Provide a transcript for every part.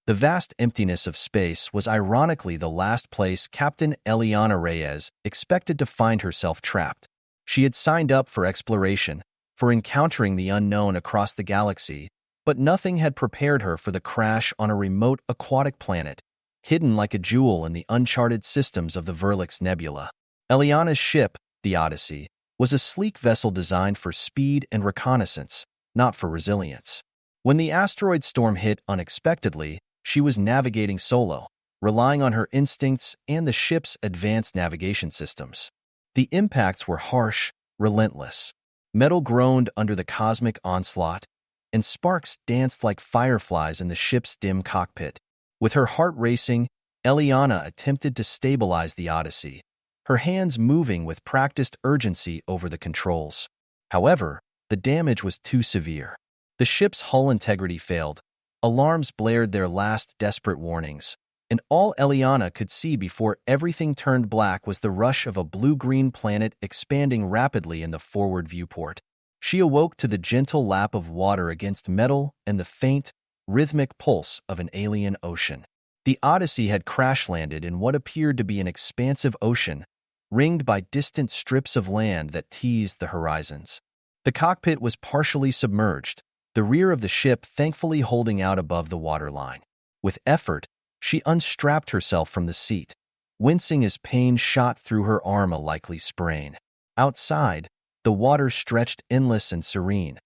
The vast emptiness of space was ironically the last place Captain Eliana Reyes expected to find herself trapped. She had signed up for exploration, for encountering the unknown across the galaxy, but nothing had prepared her for the crash on a remote aquatic planet, hidden like a jewel in the uncharted systems of the Verlix Nebula. Eliana's ship, the Odyssey, was a sleek vessel designed for speed and reconnaissance, not for resilience. When the asteroid storm hit unexpectedly, she was navigating solo, relying on her instincts and the ship's advanced navigation systems. The impacts were harsh, relentless. Metal groaned under the cosmic onslaught, and sparks danced like fireflies in the ship's dim cockpit. With her heart racing, Eliana attempted to stabilize the Odyssey, her hands moving with practiced urgency over the controls. However, the damage was too severe. The ship's hull integrity failed. Alarms blared their last desperate warnings, and all Eliana could see before everything turned black was the rush of a blue-green planet expanding rapidly in the forward viewport. She awoke to the gentle lap of water against metal and the faint, rhythmic pulse of an alien ocean. The Odyssey had crash-landed in what appeared to be an expansive ocean, ringed by distant strips of land that teased the horizons. The cockpit was partially submerged, the rear of the ship thankfully holding out above the waterline. With effort, she unstrapped herself from the seat, wincing as pain shot through her arm, a likely sprain. Outside, the water stretched endless and serene,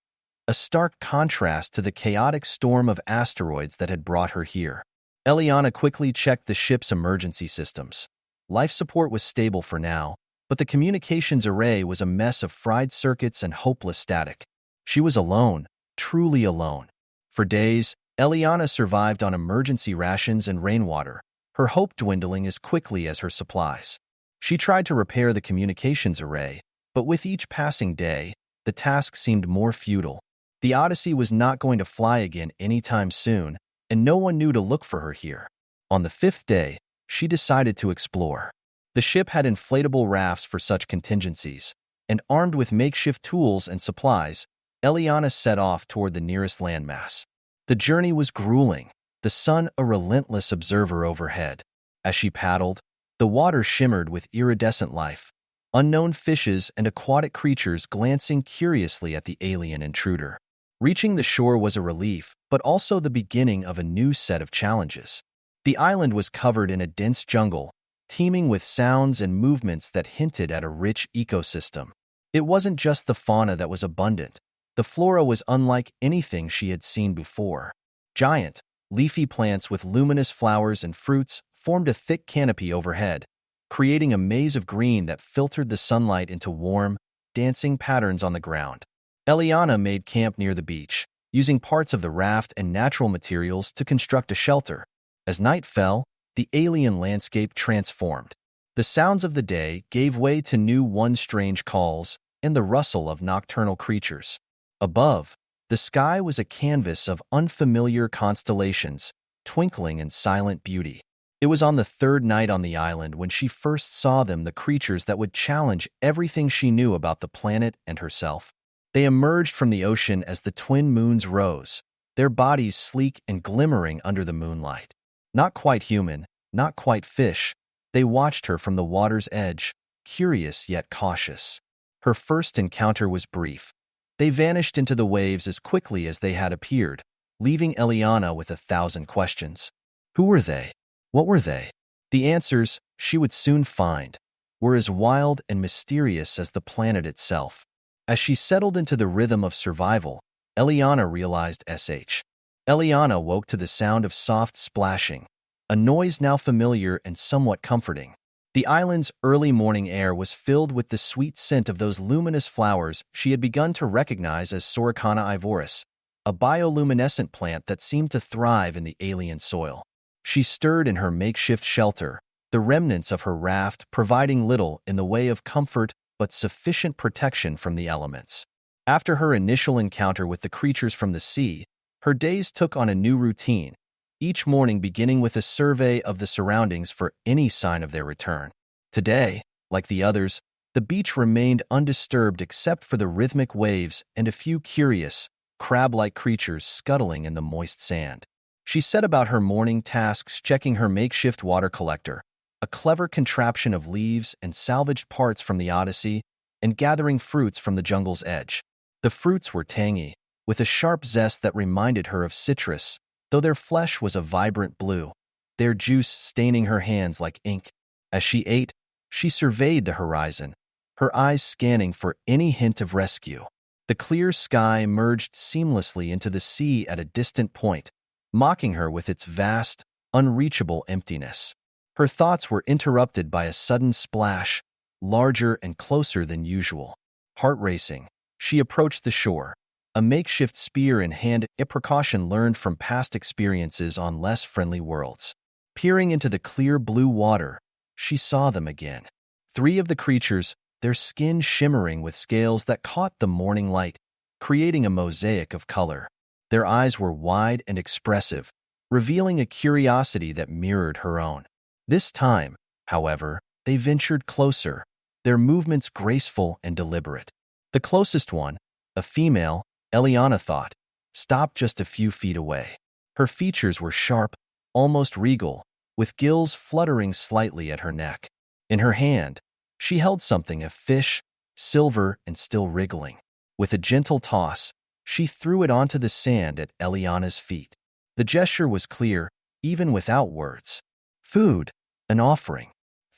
a stark contrast to the chaotic storm of asteroids that had brought her here. Eliana quickly checked the ship's emergency systems. Life support was stable for now, but the communications array was a mess of fried circuits and hopeless static. She was alone, truly alone. For days, Eliana survived on emergency rations and rainwater, her hope dwindling as quickly as her supplies. She tried to repair the communications array, but with each passing day, the task seemed more futile. The Odyssey was not going to fly again anytime soon, and no one knew to look for her here. On the fifth day, she decided to explore. The ship had inflatable rafts for such contingencies, and armed with makeshift tools and supplies, Eliana set off toward the nearest landmass. The journey was grueling, the sun a relentless observer overhead. As she paddled, the water shimmered with iridescent life, unknown fishes and aquatic creatures glancing curiously at the alien intruder. Reaching the shore was a relief, but also the beginning of a new set of challenges. The island was covered in a dense jungle, teeming with sounds and movements that hinted at a rich ecosystem. It wasn't just the fauna that was abundant. The flora was unlike anything she had seen before. Giant, leafy plants with luminous flowers and fruits formed a thick canopy overhead, creating a maze of green that filtered the sunlight into warm, dancing patterns on the ground. Eliana made camp near the beach, using parts of the raft and natural materials to construct a shelter. As night fell, the alien landscape transformed. The sounds of the day gave way to new strange calls and the rustle of nocturnal creatures. Above, the sky was a canvas of unfamiliar constellations, twinkling in silent beauty. It was on the third night on the island when she first saw them, the creatures that would challenge everything she knew about the planet and herself. They emerged from the ocean as the twin moons rose, their bodies sleek and glimmering under the moonlight. Not quite human, not quite fish, they watched her from the water's edge, curious yet cautious. Her first encounter was brief. They vanished into the waves as quickly as they had appeared, leaving Eliana with 1,000 questions. Who were they? What were they? The answers, she would soon find, were as wild and mysterious as the planet itself. As she settled into the rhythm of survival, Eliana realized Eliana woke to the sound of soft splashing, a noise now familiar and somewhat comforting. The island's early morning air was filled with the sweet scent of those luminous flowers she had begun to recognize as Soricana ivoris, a bioluminescent plant that seemed to thrive in the alien soil. She stirred in her makeshift shelter, the remnants of her raft providing little in the way of comfort but sufficient protection from the elements. After her initial encounter with the creatures from the sea, her days took on a new routine, each morning beginning with a survey of the surroundings for any sign of their return. Today, like the others, the beach remained undisturbed except for the rhythmic waves and a few curious, crab-like creatures scuttling in the moist sand. She set about her morning tasks, checking her makeshift water collector, a clever contraption of leaves and salvaged parts from the Odyssey, and gathering fruits from the jungle's edge. The fruits were tangy, with a sharp zest that reminded her of citrus, though their flesh was a vibrant blue, their juice staining her hands like ink. As she ate, she surveyed the horizon, her eyes scanning for any hint of rescue. The clear sky merged seamlessly into the sea at a distant point, mocking her with its vast, unreachable emptiness. Her thoughts were interrupted by a sudden splash, larger and closer than usual. Heart racing, she approached the shore, a makeshift spear in hand, a precaution learned from past experiences on less friendly worlds. Peering into the clear blue water, she saw them again. 3 of the creatures, their skin shimmering with scales that caught the morning light, creating a mosaic of color. Their eyes were wide and expressive, revealing a curiosity that mirrored her own. This time, however, they ventured closer, their movements graceful and deliberate. The closest one, a female, Eliana thought, stopped just a few feet away. Her features were sharp, almost regal, with gills fluttering slightly at her neck. In her hand, she held something, a fish, silver and still wriggling. With a gentle toss, she threw it onto the sand at Eliana's feet. The gesture was clear, even without words. Food, an offering.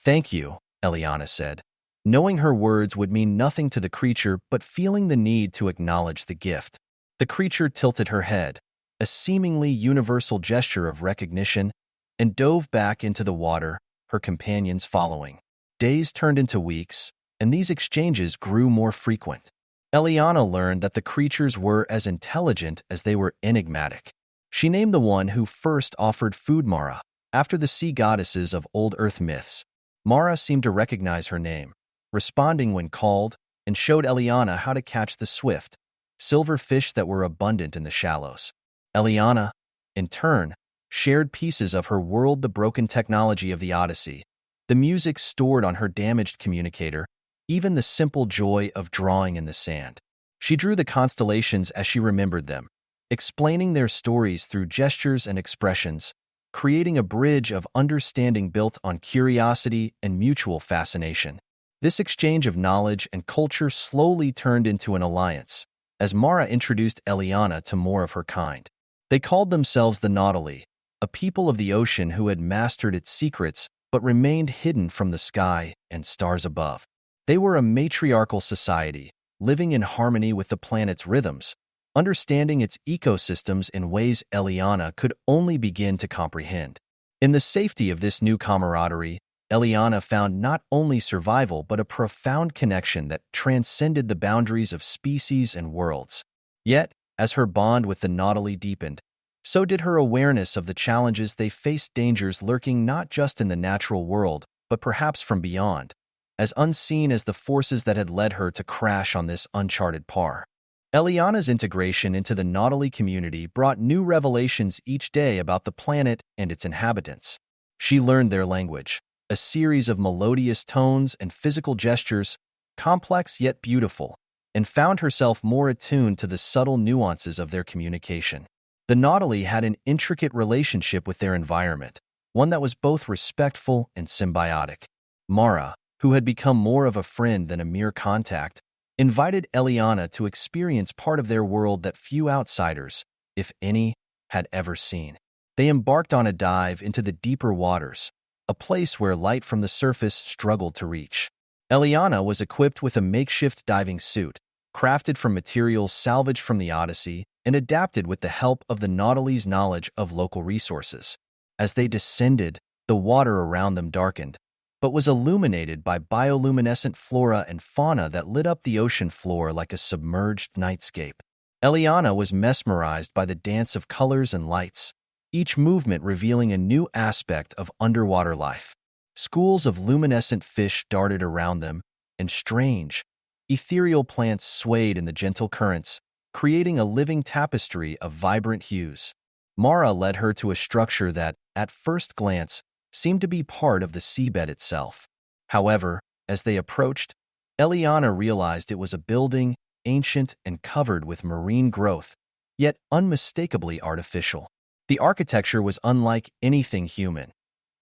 Thank you, Eliana said, knowing her words would mean nothing to the creature but feeling the need to acknowledge the gift. The creature tilted her head, a seemingly universal gesture of recognition, and dove back into the water, her companions following. Days turned into weeks, and these exchanges grew more frequent. Eliana learned that the creatures were as intelligent as they were enigmatic. She named the one who first offered food Mara, after the sea goddesses of old Earth myths. Mara seemed to recognize her name, responding when called, and showed Eliana how to catch the swift, silver fish that were abundant in the shallows. Eliana, in turn, shared pieces of her world, the broken technology of the Odyssey, the music stored on her damaged communicator, even the simple joy of drawing in the sand. She drew the constellations as she remembered them, explaining their stories through gestures and expressions, creating a bridge of understanding built on curiosity and mutual fascination. This exchange of knowledge and culture slowly turned into an alliance, as Mara introduced Eliana to more of her kind. They called themselves the Nautili, a people of the ocean who had mastered its secrets but remained hidden from the sky and stars above. They were a matriarchal society, living in harmony with the planet's rhythms, understanding its ecosystems in ways Eliana could only begin to comprehend. In the safety of this new camaraderie, Eliana found not only survival but a profound connection that transcended the boundaries of species and worlds. Yet, as her bond with the Nautili deepened, so did her awareness of the challenges they faced, dangers lurking not just in the natural world, but perhaps from beyond, as unseen as the forces that had led her to crash on this uncharted par. Eliana's integration into the Nautili community brought new revelations each day about the planet and its inhabitants. She learned their language, a series of melodious tones and physical gestures, complex yet beautiful, and found herself more attuned to the subtle nuances of their communication. The Nautili had an intricate relationship with their environment, one that was both respectful and symbiotic. Mara, who had become more of a friend than a mere contact, invited Eliana to experience part of their world that few outsiders, if any, had ever seen. They embarked on a dive into the deeper waters, a place where light from the surface struggled to reach. Eliana was equipped with a makeshift diving suit, crafted from materials salvaged from the Odyssey and adapted with the help of the Nautili's knowledge of local resources. As they descended, the water around them darkened, but was illuminated by bioluminescent flora and fauna that lit up the ocean floor like a submerged nightscape. Eliana was mesmerized by the dance of colors and lights, each movement revealing a new aspect of underwater life. Schools of luminescent fish darted around them, and strange, ethereal plants swayed in the gentle currents, creating a living tapestry of vibrant hues. Mara led her to a structure that, at first glance, seemed to be part of the seabed itself. However, as they approached, Eliana realized it was a building, ancient and covered with marine growth, yet unmistakably artificial. The architecture was unlike anything human.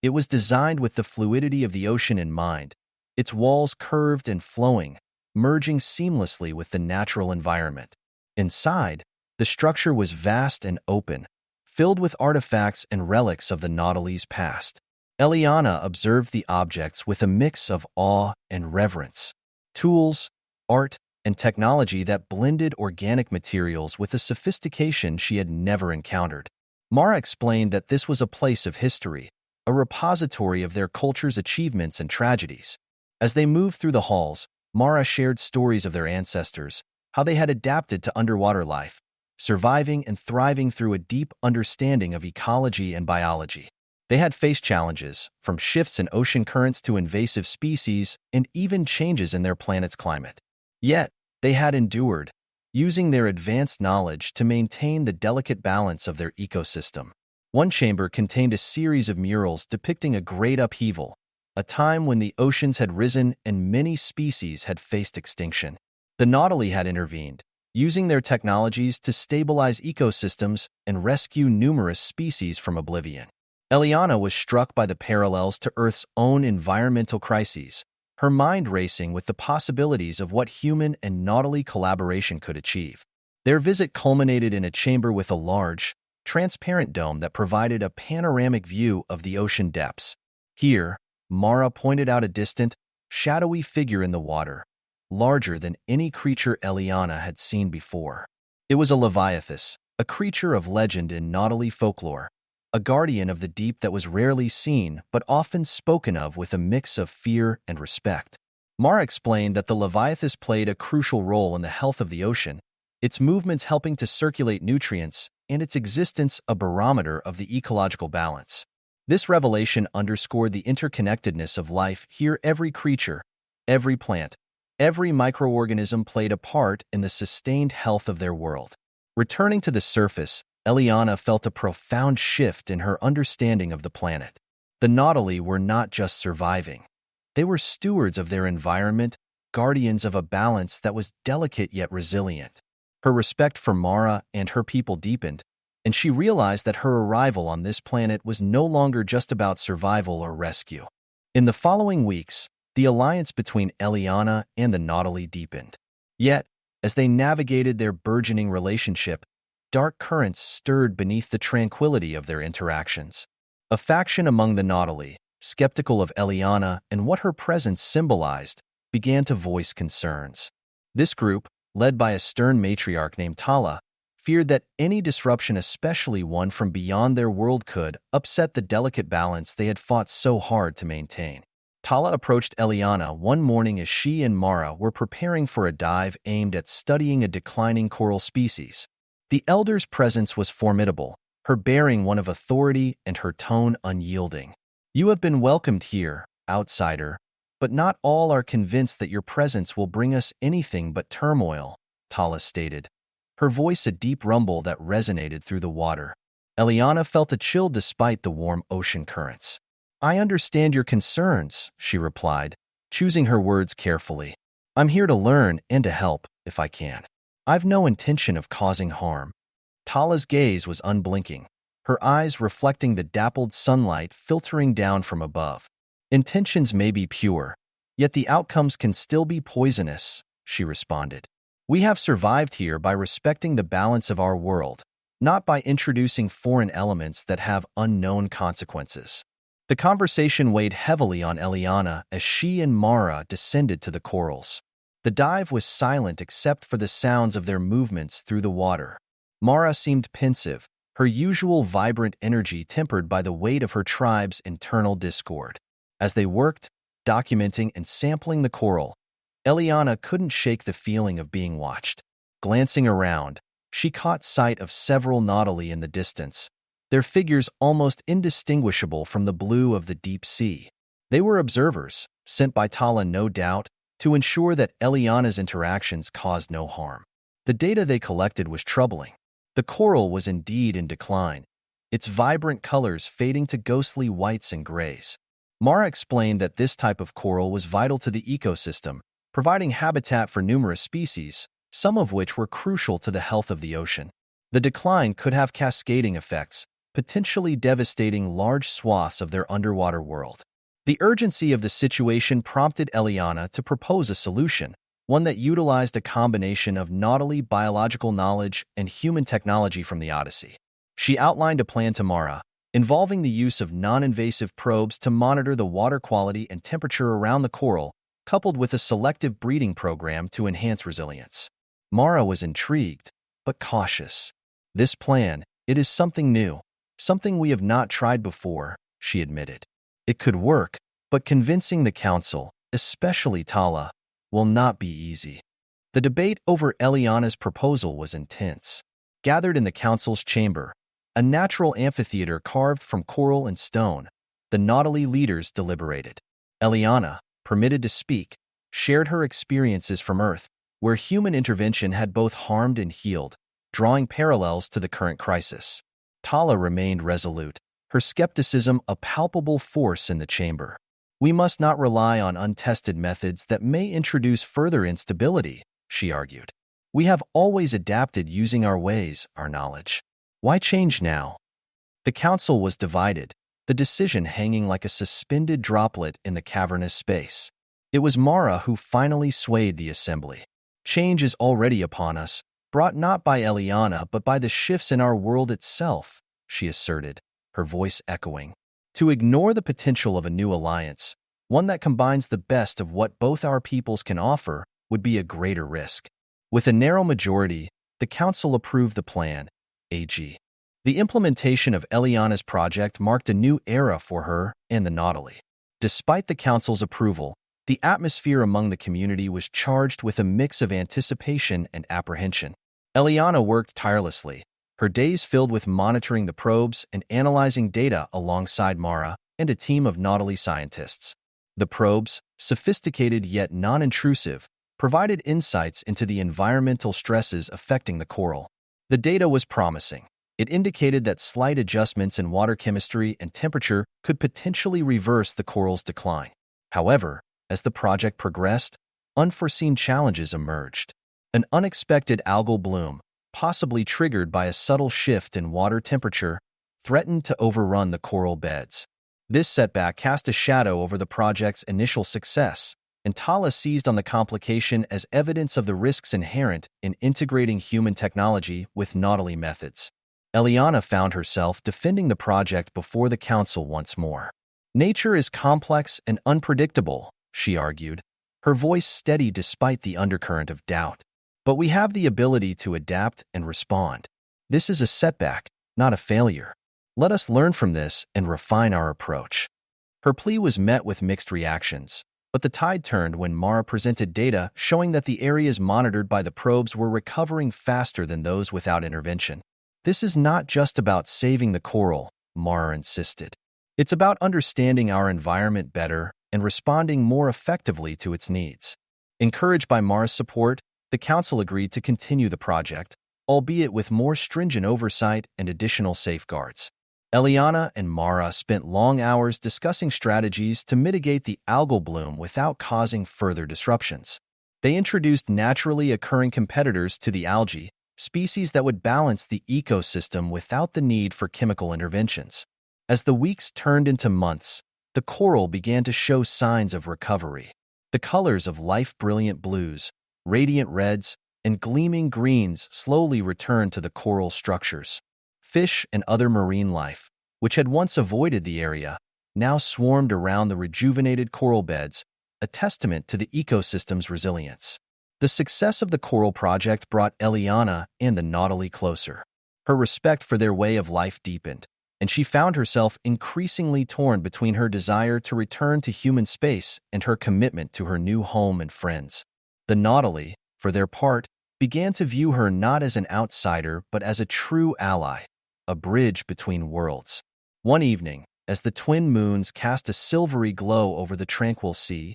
It was designed with the fluidity of the ocean in mind, its walls curved and flowing, merging seamlessly with the natural environment. Inside, the structure was vast and open, filled with artifacts and relics of the Nautile's past. Eliana observed the objects with a mix of awe and reverence. Tools, art, and technology that blended organic materials with a sophistication she had never encountered. Mara explained that this was a place of history, a repository of their culture's achievements and tragedies. As they moved through the halls, Mara shared stories of their ancestors, how they had adapted to underwater life, surviving and thriving through a deep understanding of ecology and biology. They had faced challenges, from shifts in ocean currents to invasive species and even changes in their planet's climate. Yet, they had endured, using their advanced knowledge to maintain the delicate balance of their ecosystem. One chamber contained a series of murals depicting a great upheaval, a time when the oceans had risen and many species had faced extinction. The Nautili had intervened, using their technologies to stabilize ecosystems and rescue numerous species from oblivion. Eliana was struck by the parallels to Earth's own environmental crises, her mind racing with the possibilities of what human and Nautili collaboration could achieve. Their visit culminated in a chamber with a large, transparent dome that provided a panoramic view of the ocean depths. Here, Mara pointed out a distant, shadowy figure in the water, larger than any creature Eliana had seen before. It was a leviathus, a creature of legend in Nautili folklore, a guardian of the deep that was rarely seen but often spoken of with a mix of fear and respect. Mara explained that the leviathus played a crucial role in the health of the ocean, its movements helping to circulate nutrients and its existence a barometer of the ecological balance. This revelation underscored the interconnectedness of life here. Every creature, every plant, every microorganism played a part in the sustained health of their world. Returning to the surface, Eliana felt a profound shift in her understanding of the planet. The Nautili were not just surviving. They were stewards of their environment, guardians of a balance that was delicate yet resilient. Her respect for Mara and her people deepened, and she realized that her arrival on this planet was no longer just about survival or rescue. In the following weeks, the alliance between Eliana and the Nautili deepened. Yet, as they navigated their burgeoning relationship, dark currents stirred beneath the tranquility of their interactions. A faction among the Nautili, skeptical of Eliana and what her presence symbolized, began to voice concerns. This group, led by a stern matriarch named Tala, feared that any disruption, especially one from beyond their world, could upset the delicate balance they had fought so hard to maintain. Tala approached Eliana one morning as she and Mara were preparing for a dive aimed at studying a declining coral species. The elder's presence was formidable, her bearing one of authority and her tone unyielding. "You have been welcomed here, outsider, but not all are convinced that your presence will bring us anything but turmoil," Tala stated, her voice a deep rumble that resonated through the water. Eliana felt a chill despite the warm ocean currents. "I understand your concerns," she replied, choosing her words carefully. "I'm here to learn and to help, if I can. I've no intention of causing harm." Tala's gaze was unblinking, her eyes reflecting the dappled sunlight filtering down from above. "Intentions may be pure, yet the outcomes can still be poisonous," she responded. "We have survived here by respecting the balance of our world, not by introducing foreign elements that have unknown consequences." The conversation weighed heavily on Eliana as she and Mara descended to the corals. The dive was silent except for the sounds of their movements through the water. Mara seemed pensive, her usual vibrant energy tempered by the weight of her tribe's internal discord. As they worked, documenting and sampling the coral, Eliana couldn't shake the feeling of being watched. Glancing around, she caught sight of several Nautili in the distance, their figures almost indistinguishable from the blue of the deep sea. They were observers, sent by Tala no doubt, to ensure that Eliana's interactions caused no harm. The data they collected was troubling. The coral was indeed in decline, its vibrant colors fading to ghostly whites and grays. Mara explained that this type of coral was vital to the ecosystem, providing habitat for numerous species, some of which were crucial to the health of the ocean. The decline could have cascading effects, potentially devastating large swaths of their underwater world. The urgency of the situation prompted Eliana to propose a solution, one that utilized a combination of nautily biological knowledge and human technology from the Odyssey. She outlined a plan to Mara, involving the use of non-invasive probes to monitor the water quality and temperature around the coral, coupled with a selective breeding program to enhance resilience. Mara was intrigued, but cautious. This plan, it is something new, something we have not tried before, she admitted. It could work, but convincing the council, especially Tala, will not be easy. The debate over Eliana's proposal was intense. Gathered in the council's chamber, a natural amphitheater carved from coral and stone, the Nautilus leaders deliberated. Eliana, permitted to speak, shared her experiences from Earth, where human intervention had both harmed and healed, drawing parallels to the current crisis. Tala remained resolute, her skepticism a palpable force in the chamber. We must not rely on untested methods that may introduce further instability, she argued. We have always adapted using our ways, our knowledge. Why change now? The council was divided, the decision hanging like a suspended droplet in the cavernous space. It was Mara who finally swayed the assembly. Change is already upon us, brought not by Eliana but by the shifts in our world itself, she asserted, her voice echoing. To ignore the potential of a new alliance, one that combines the best of what both our peoples can offer, would be a greater risk. With a narrow majority, the council approved the plan, AG. The implementation of Eliana's project marked a new era for her and the Nautilus. Despite the council's approval, the atmosphere among the community was charged with a mix of anticipation and apprehension. Eliana worked tirelessly, her days filled with monitoring the probes and analyzing data alongside Mara and a team of Nautilus scientists. The probes, sophisticated yet non-intrusive, provided insights into the environmental stresses affecting the coral. The data was promising. It indicated that slight adjustments in water chemistry and temperature could potentially reverse the coral's decline. However, as the project progressed, unforeseen challenges emerged. An unexpected algal bloom, possibly triggered by a subtle shift in water temperature, threatened to overrun the coral beds. This setback cast a shadow over the project's initial success, and Tala seized on the complication as evidence of the risks inherent in integrating human technology with Nautilus methods. Eliana found herself defending the project before the council once more. Nature is complex and unpredictable, she argued, her voice steady despite the undercurrent of doubt. But we have the ability to adapt and respond. This is a setback, not a failure. Let us learn from this and refine our approach. Her plea was met with mixed reactions, but the tide turned when Mara presented data showing that the areas monitored by the probes were recovering faster than those without intervention. This is not just about saving the coral, Mara insisted. It's about understanding our environment better and responding more effectively to its needs. Encouraged by Mara's support, the council agreed to continue the project, albeit with more stringent oversight and additional safeguards. Eliana and Mara spent long hours discussing strategies to mitigate the algal bloom without causing further disruptions. They introduced naturally occurring competitors to the algae, species that would balance the ecosystem without the need for chemical interventions. As the weeks turned into months, the coral began to show signs of recovery. The colors of life-brilliant blues, radiant reds, and gleaming greens slowly returned to the coral structures. Fish and other marine life, which had once avoided the area, now swarmed around the rejuvenated coral beds, a testament to the ecosystem's resilience. The success of the coral project brought Eliana and the Nautilus closer. Her respect for their way of life deepened, and she found herself increasingly torn between her desire to return to human space and her commitment to her new home and friends. The Nautilus, for their part, began to view her not as an outsider but as a true ally, a bridge between worlds. One evening, as the twin moons cast a silvery glow over the tranquil sea,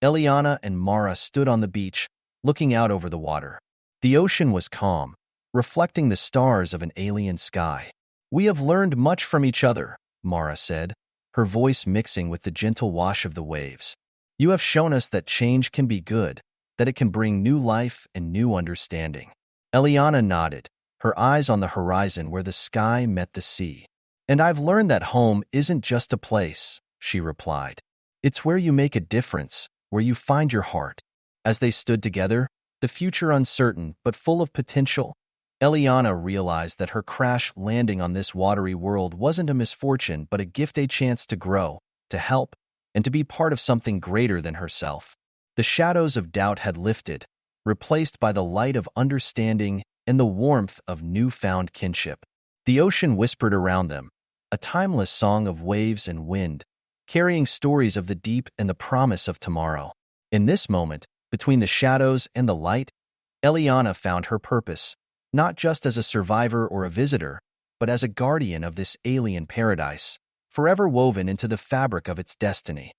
Eliana and Mara stood on the beach, looking out over the water. The ocean was calm, reflecting the stars of an alien sky. "We have learned much from each other," Mara said, her voice mixing with the gentle wash of the waves. "You have shown us that change can be good, that it can bring new life and new understanding." Eliana nodded, her eyes on the horizon where the sky met the sea. And I've learned that home isn't just a place, she replied. It's where you make a difference, where you find your heart. As they stood together, the future uncertain but full of potential, Eliana realized that her crash landing on this watery world wasn't a misfortune but a gift, a chance to grow, to help, and to be part of something greater than herself. The shadows of doubt had lifted, replaced by the light of understanding and the warmth of newfound kinship. The ocean whispered around them, a timeless song of waves and wind, carrying stories of the deep and the promise of tomorrow. In this moment, between the shadows and the light, Eliana found her purpose, not just as a survivor or a visitor, but as a guardian of this alien paradise, forever woven into the fabric of its destiny.